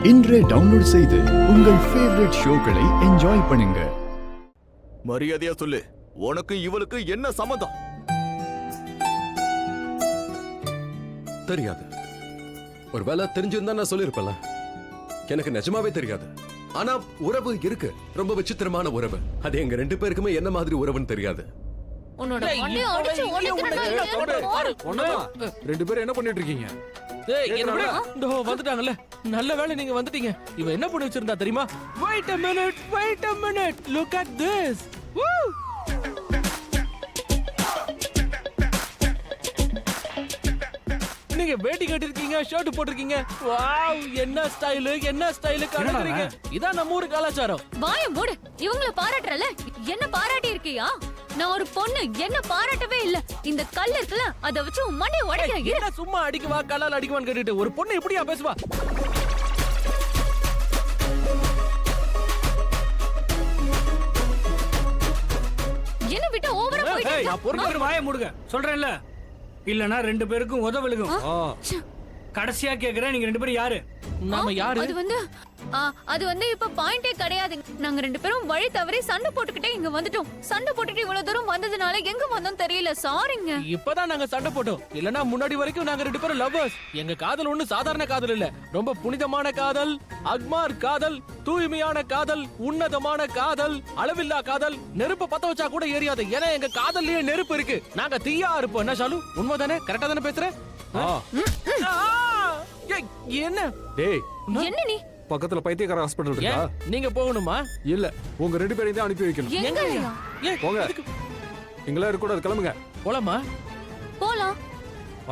இன்றே டவுன்லோட் செய்து உங்கள் ஃபேவரட் ஷோக்களை என்ஜாய் பண்ணுங்க. மரியாதையா சொல்லு, உனக்கு இவளுக்கு என்ன சம்மதம்? தெரியாது. ஒருவேளை தெரிஞ்சிருந்தா நான் சொல்லிருப்பேன்ல. எனக்கு நிஜமாவே தெரியாது. ஆனா உறவு இருக்கு, ரொம்ப விசித்திரமான உறவு. அது எங்க ரெண்டு பேருக்குமே என்ன மாதிரி உறவுன்னு தெரியாது. ரெண்டு பேரும் என்ன பண்ணிட்டு இருக்கீங்க? வந்துட்டாங்கல்ல, நல்ல வேளை நீங்க வந்துட்டீங்க. இவ என்ன பண்ணி வச்சிருந்தா தெரியுமா? Wait a minute, look at this. Woo! நீங்க வேட்டி கட்டிருக்கீங்க, ஷர்ட் போட்டிருக்கீங்க. வாவ், என்ன ஸ்டைல் காட்டுறீங்க. இதான் நம்ம ஊர் கலாச்சாரம். வாய மூடு. இவங்கள பாராட்டறல, என்ன பாராட்டி இருக்கியா? நான் ஒரு பொண்ணு, என்ன பாராட்டவே இல்ல. இந்த கல்ல இருக்குல, அத வச்சு உன் மண்டைய உடைக்கிறேன். என்ன சும்மா அடிக்குவா, கல்லால அடிக்குவான்னு கேட்டுட்டு ஒரு பொண்ணு எப்படியா பேசுவா? என்ன விட்டு ஓவரா போயிட்டு. நான் பொறுமையா வாயை மூடுங்க சொல்றேன்ல, இல்லனா ரெண்டு பேருக்கும் உதவலுகும். கடைசியா கேக்குறேன், நீங்க ரெண்டு பேரும் யாரு? நாம யாரு? அது வந்து இப்ப பாயிண்டே கிடையாது. நாங்க ரெண்டு பேரும் வழி தவறி சண்டை போட்டுக்கிட்டே இங்க வந்துட்டோம். சண்டை போட்டுட்டு இவ்வளவு தூரம் வந்ததுனால எங்க வந்தோம் தெரியல. சாரிங்க. இப்பதான் நாங்க சண்டை போட்டோம். இல்லனா முன்னாடி வரைக்கும் நாங்க ரெண்டு பேரும் லவ்வர்ஸ். எங்க காதல் ஒண்ணு சாதாரண காதல் இல்ல, ரொம்ப புனிதமான காதல், அக்மார் காதல், தூய்மையான காதல், உன்னதமான காதல், அளவில்லா காதல். நெருப்பு பத்த வச்சா கூட எரியாது. ஏன்னா எங்க காதல்லயே நெருப்பு இருக்கு. நாங்க தீயா இருப்போம். என்ன ஷாலு, உண்மைதானே? கரெக்டா தானே பேசுறேன்? என்ன டேய், என்ன நீ? பக்கத்துல பைத்தியக்கார ஹாஸ்பிடல் இருக்கா? நீங்க போகணுமா? இல்ல, உங்க ரெண்டு பேரையும் தான் அனுப்பி வைக்கணும். எங்க? போங்க, நீங்களா இருக்க கூடாது, கிளம்புங்க. போலாமா? போலாம்.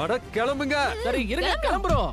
அட கிளம்புங்க. சரி இருங்க, கிளம்புறோம்.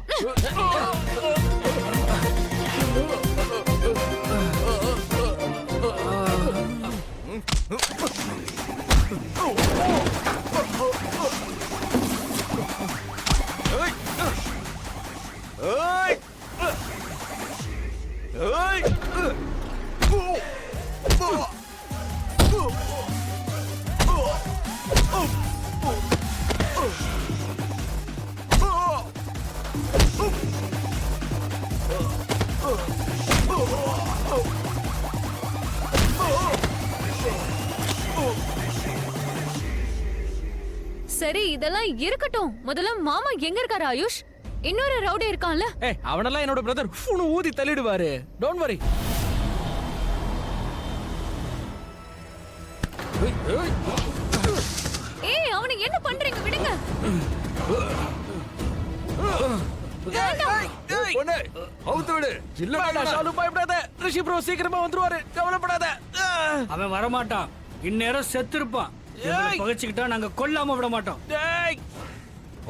சரி, இதெல்லாம் இருக்கட்டும். முதல்ல மாமா எங்க இருக்காரு ஆயுஷ்? இன்னொரு ரவுடி இருக்கான்ல? அவனெல்லாம் என்னோட பிரதர். ஊதி தள்ளிடுவாரு. Don't worry. அவனை என்ன பண்றீங்க? விடுங்க. அவுத்து விடு. இல்ல ஷாலு, பயப்படாத. ரிஷி ப்ரோ சீக்கிரமா வந்துருவாரு, கவலைப்படாத. அவன் வர மாட்டான். இந்நேரம் செத்து இருப்பான். பகச்சுக்கிட்டா நாங்க கொல்லாம விட மாட்டோம்.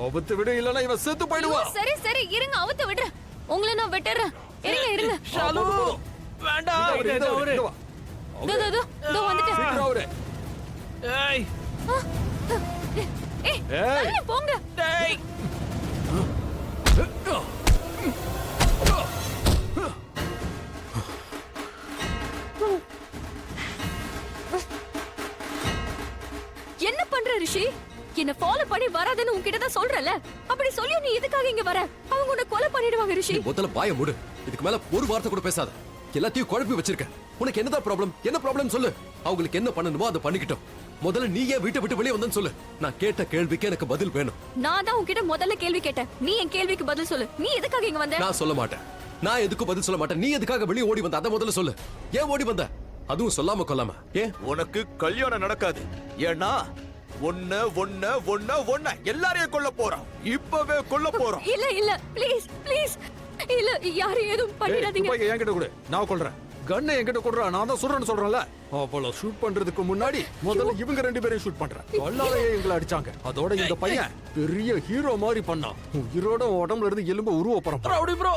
அவுத்து விடு, இல்லனா இவன் செத்து போயிடுவான். சரி இருங்க, அவுத்து விடுறேன். உங்களை நான் விட்டுறேன். இருங்க. ஷாலு வேண்டாம். இதோ வந்துட்டேன். சீக்கிரம் அவரு. ஏய் போங்க. டேய், என்ன பண்ற ரிஷி? என்ன ஃபாலோ பண்ணி வராதன்னு உன்கிட்ட தான் சொல்றல. அப்படி சொல்லி நீ எதுக்காக இங்க வர? அவங்க உன்னை கொலை பண்ணிடுவாங்க ரிஷி. முதல்ல வாயை மூடு. இதுக்கு மேல ஒரு வார்த்தை கூட பேசாத. எல்லாத்தையும் குழப்பி வச்சிருக்க. உனக்கு என்னதான் ப்ராப்ளம்? என்ன ப்ராப்ளம் சொல்லு. அவங்களுக்கு என்ன பண்ணணுமோ அதை பண்ணிக்கிட்டோம். முதல்ல நீ ஏன் வீட்டை விட்டு வெளியே வந்தேன்னு சொல்லு. நான் கேட்ட கேள்விக்கு எனக்கு பதில் வேணும். நான் தான் உன்கிட்ட முதல்ல கேள்வி கேட்டேன். நீ என் கேள்விக்கு பதில் சொல்லு. நீ எதுக்காக இங்க வந்த? நான் சொல்ல மாட்டேன். நான் எதுக்கும் பதில் சொல்ல மாட்டேன். நீ எதுக்காக வெளியே ஓடி வந்த அதை முதல்ல சொல்லு. ஏன் ஓடி வந்த? அதுவும் சொல்லாம கொல்லாம. ஏன் உனக்கு கல்யாணம் நடக்காது. ஏன்னா ஒன்ன எல்லாரையும் கொல்ல போறான். இப்பவே கொல்ல போறான். இல்ல ப்ளீஸ் இல்ல, யாரும் எதுவும் பண்ணிடாதீங்க. என்கிட்ட கொடு, நான் கொல்றேன். கண்ணை என்கிட்ட கொடுறா, நான் தான் சொல்றேன்னு சொல்றேன்ல. அப்போல ஷூட் பண்றதுக்கு முன்னாடி முதல்ல இவங்க ரெண்டு பேரையும் ஷூட் பண்றேன். கொல்லாலையே எங்களை அடிச்சாங்க. அதோட இந்த பையன் பெரிய ஹீரோ மாதிரி பண்ணான். உயிரோட உடம்புல இருந்து எலும்பு உருவ போறான். ரவுடி ப்ரோ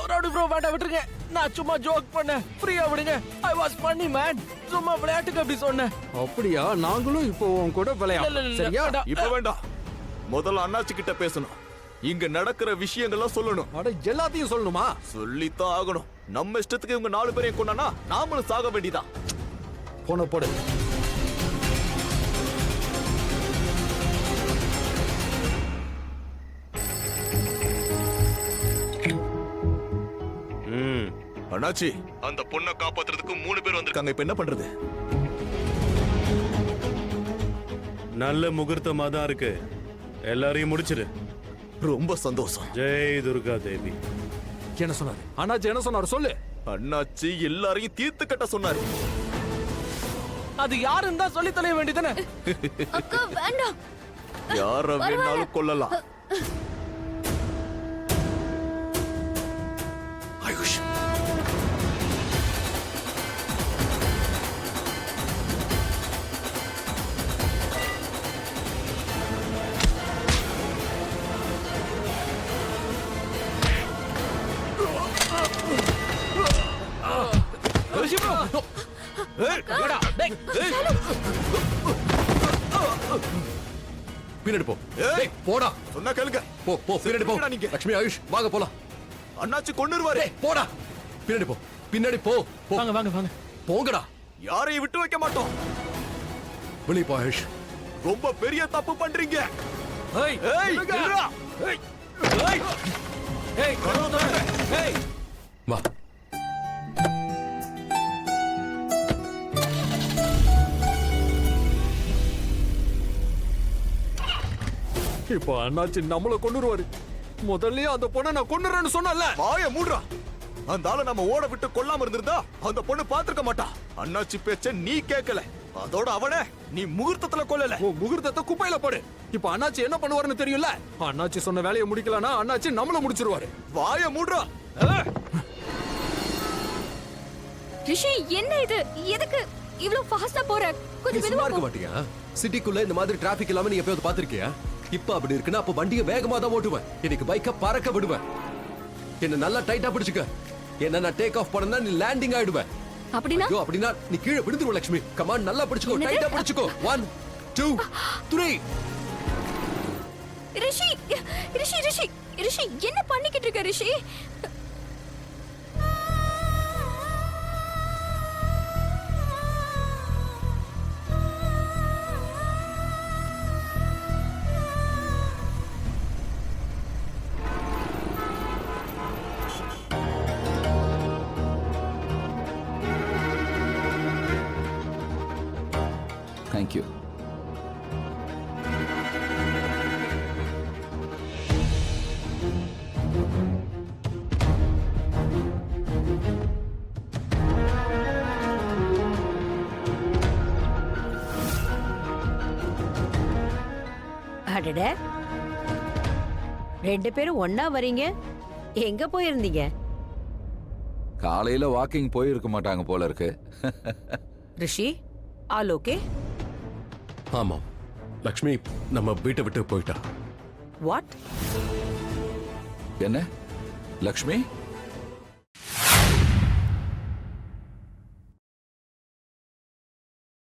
வேண்டாம், விட்டுருங்க. நான் சும்மா ஜோக் பண்ணேன். ஃப்ரீயா விடுங்க. I was funny man. சும்மா விளையாட்டுக்கு அப்படி சொன்னேன். அப்படியா? நாங்களும் இப்போ உன் கூட விளையாடலாம். சரியா? இப்ப வேண்டாம். முதல்ல அண்ணாச்சி கிட்ட பேசணும். இங்க நடக்கிற விஷயங்கள்லாம் சொல்லணும். அட எல்லாத்தையும் சொல்லணுமா? சொல்லித்தான் ஆகணும். நம்ம இஷ்டத்துக்கு இவங்க 4 பேரையும் கொண்டானா நாமளும் சாக வேண்டியதான். போன போடு. அண்ணாச்சி அந்த பொண்ணை காப்பாத்துறதுக்கு 3 பேர் வந்திருக்காங்க. இப்ப என்ன பண்றது? நல்ல முகூர்த்தமா தான் இருக்கு. எல்லாரையும் முடிச்சிரு. ரொம்ப சந்தோஷம். ஜெய் துர்கா தேவி. என்ன சொன்னாரு அண்ணாச்சி? என்ன சொன்னாரு சொல்லு. அண்ணாச்சி எல்லாரையும் தீர்த்து கட்ட சொன்னாரு. அது யாருன்னு தான் சொல்லி தொலைய வேண்டியதானே. அக்கா வேண்டாம். யார வேணாலும் கொல்லலாம். ஆயுஷ் பின்னாடி போ. ஏய். டேய், போடா. சொன்னா கேளுங்க. போ போ பின்னாடி போ. என்னடா நீங்க? லட்சுமி ஆயுஷ் வாங்க போலாம். அண்ணாச்சி கொன்னுருவாரு. டேய், போடா. பின்னாடி போ. பின்னாடி போ. போ. வாங்க வாங்க வாங்க. போங்கடா. யாரையும் விட்டு வைக்க மாட்டோம். வெளிய போ ஆயுஷ். ரொம்ப பெரிய தப்பு பண்றீங்க. ஏய் ஏய் நில்லுடா. ஏய் ஏய் ஏய் கதவு திறங்க. ஏய் வா. இப்போ அண்ணாச்சி நம்மள கொன்னுருவாரு. முதல்லயே அந்த பொண்ணை நான் கொன்னுறேன்னு சொன்னல. வாய மூடுறா. அந்த ஆளை நம்ம ஓட விட்டு கொல்லாம இருந்திருந்தா அந்த பொண்ணு பாத்துக்க மாட்டா. அண்ணாச்சி பேச்ச நீ கேட்கல. அதோட அவனே நீ முகூர்த்தத்துல கொல்லல. உன் முகூர்த்தத்தை குப்பையில போடு. இப்போ அண்ணாச்சி என்ன பண்ணுவாருன்னு தெரியல. அண்ணாச்சி சொன்ன வேலையை முடிக்கலனா அண்ணாச்சி நம்மள முடிச்சிருவாரு. வாய மூடுறா. ரிஷி என்ன இது? எதுக்கு இவ்ளோ ஃபாஸ்டா போற? நீ கொஞ்சம் சும்மா மெதுவா இருக்க போ. மாட்டியா? சிட்டிக்குள்ள இந்த மாதிரி டிராபிக் இல்லாம நீ எப்பயாவது பாத்திருக்கியா? இப்ப அப்படி இருக்குன்னா அப்ப வண்டியை வேகமா தான் ஓட்டுவேன். எனக்கு பைக்க பறக்க விடுவேன். என்ன நல்லா டைட்டா பிடிச்சுக்க. என்ன நான் டேக் ஆஃப் பண்ணனா நீ லேண்டிங் ஆயிடுவேன். அப்படினா ஐயோ அப்படின்னா நீ கீழே விழுந்துருவ லட்சுமி. கமான் நல்லா பிடிச்சுக்கோ. என்னது? டைட்டா பிடிச்சுக்கோ. 1 2 3. ரிஷி ரிஷி ரிஷி ரிஷி என்ன பண்ணிக்கிட்டு இருக்க ரிஷி? Thank you. அடட, 2 பேரும் ஒண்ணா வரீங்க. எங்க போயிருந்தீங்க? காலையில வாக்கிங் போயிருக்க மாட்டாங்க போல இருக்கு. ரிஷி, ஆல் ஓகே? ஆமாம். லட்சுமி நம்ம வீட்டை விட்டு போயிட்டா. வாட்? என்ன லக்ஷ்மி?